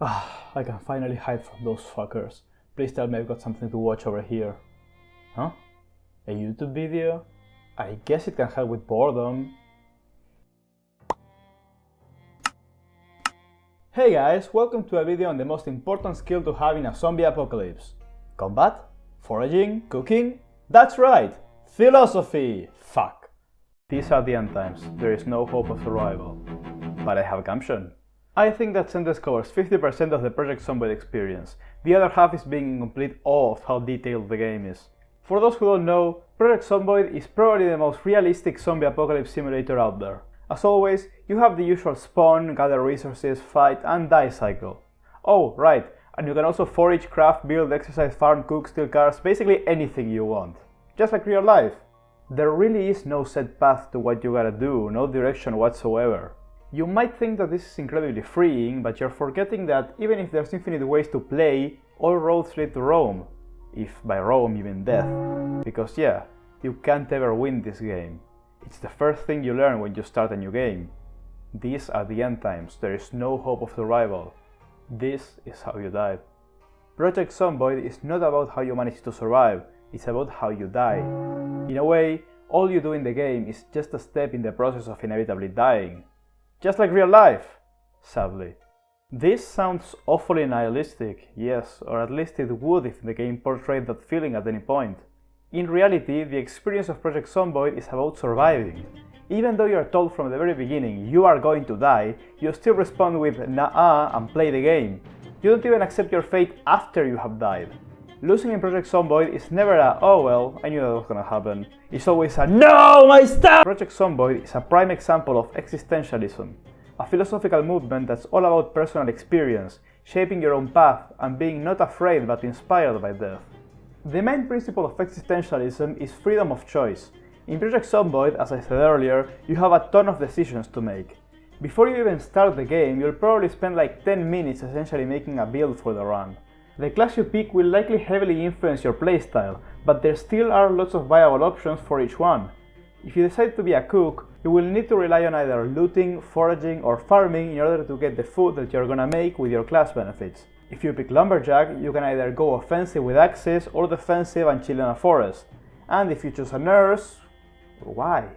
I can finally hide from those fuckers. Please tell me I've got something to watch over here. Huh? A YouTube video? I guess it can help with boredom. Hey guys, welcome to a video on the most important skill to have in a zombie apocalypse. Combat? Foraging? Cooking? That's right! Philosophy! Fuck. These are the end times. There is no hope of survival. But I have gumption. I think that sentence covers 50% of the Project Zomboid experience. The other half is being in complete awe of how detailed the game is. For those who don't know, Project Zomboid is probably the most realistic zombie apocalypse simulator out there. As always, you have the usual spawn, gather resources, fight and die cycle. Oh, right, and you can also forage, craft, build, exercise, farm, cook, steal cars, basically anything you want. Just like real life. There really is no set path to what you gotta do, no direction whatsoever. You might think that this is incredibly freeing, but you're forgetting that even if there's infinite ways to play, all roads lead to Rome. If by Rome you mean death. Because yeah, you can't ever win this game. It's the first thing you learn when you start a new game. These are the end times, there is no hope of survival. This is how you die. Project Zomboid is not about how you manage to survive, it's about how you die. In a way, all you do in the game is just a step in the process of inevitably dying. Just like real life, sadly. This sounds awfully nihilistic, yes, or at least it would if the game portrayed that feeling at any point. In reality, the experience of Project Zomboid is about surviving. Even though you are told from the very beginning you are going to die, you still respond with "nah" and play the game. You don't even accept your fate after you have died. Losing in Project Zomboid is never a "oh well, I knew that was gonna happen." It's always a "no, my stuff!" Project Zomboid is a prime example of Existentialism, a philosophical movement that's all about personal experience, shaping your own path, and being not afraid but inspired by death. The main principle of Existentialism is freedom of choice. In Project Zomboid, as I said earlier, you have a ton of decisions to make. Before you even start the game, you'll probably spend like 10 minutes essentially making a build for the run. The class you pick will likely heavily influence your playstyle, but there still are lots of viable options for each one. If you decide to be a cook, you will need to rely on either looting, foraging or farming in order to get the food that you're gonna make with your class benefits. If you pick lumberjack, you can either go offensive with axes or defensive and chill in a forest. And if you choose a nurse, why?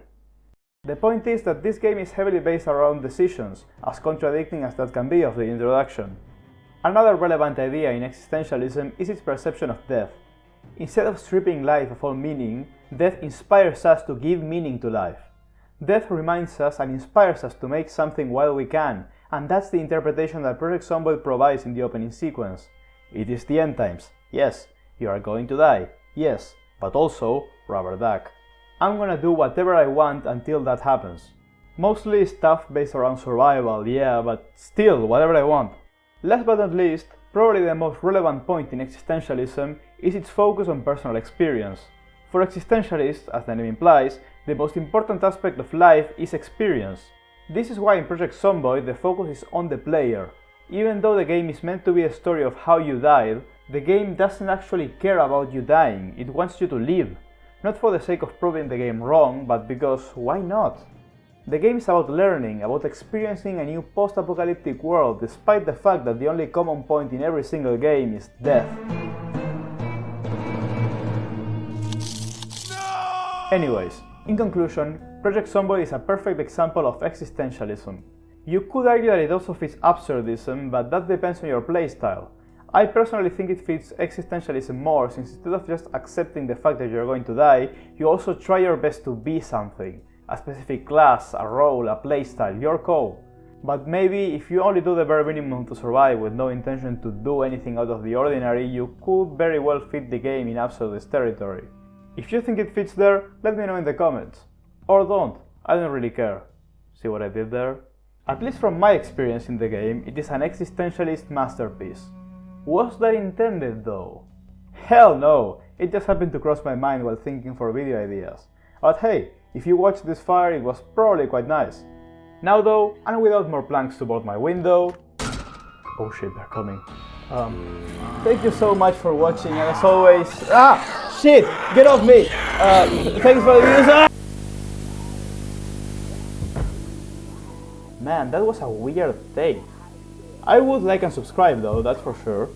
The point is that this game is heavily based around decisions, as contradicting as that can be of the introduction. Another relevant idea in existentialism is its perception of death. Instead of stripping life of all meaning, death inspires us to give meaning to life. Death reminds us and inspires us to make something while we can, and that's the interpretation that Project Zomboid provides in the opening sequence. It is the end times. Yes, you are going to die. Yes, but also, rubber duck. I'm gonna do whatever I want until that happens. Mostly stuff based around survival, yeah, but still, whatever I want. Last but not least, probably the most relevant point in existentialism is its focus on personal experience. For existentialists, as the name implies, the most important aspect of life is experience. This is why in Project Zomboid the focus is on the player. Even though the game is meant to be a story of how you died, the game doesn't actually care about you dying, it wants you to live. Not for the sake of proving the game wrong, but because why not? The game is about learning, about experiencing a new post-apocalyptic world, despite the fact that the only common point in every single game is death. No! Anyways, in conclusion, Project Zomboid is a perfect example of existentialism. You could argue that it also fits absurdism, but that depends on your playstyle. I personally think it fits existentialism more, since instead of just accepting the fact that you're going to die, you also try your best to be something. A specific class, a role, a playstyle, your call. But maybe if you only do the bare minimum to survive with no intention to do anything out of the ordinary, you could very well fit the game in absurdist territory. If you think it fits there, let me know in the comments. Or don't, I don't really care. See what I did there? At least from my experience in the game, it is an existentialist masterpiece. Was that intended though? Hell no, it just happened to cross my mind while thinking for video ideas. But hey, if you watched this far, it was probably quite nice. Now though, and without more planks to board my window... Oh shit, they're coming. Thank you so much for watching, and as always... Ah! Shit! Get off me! Thanks for the videos! Man, that was a weird take. I would like and subscribe though, that's for sure.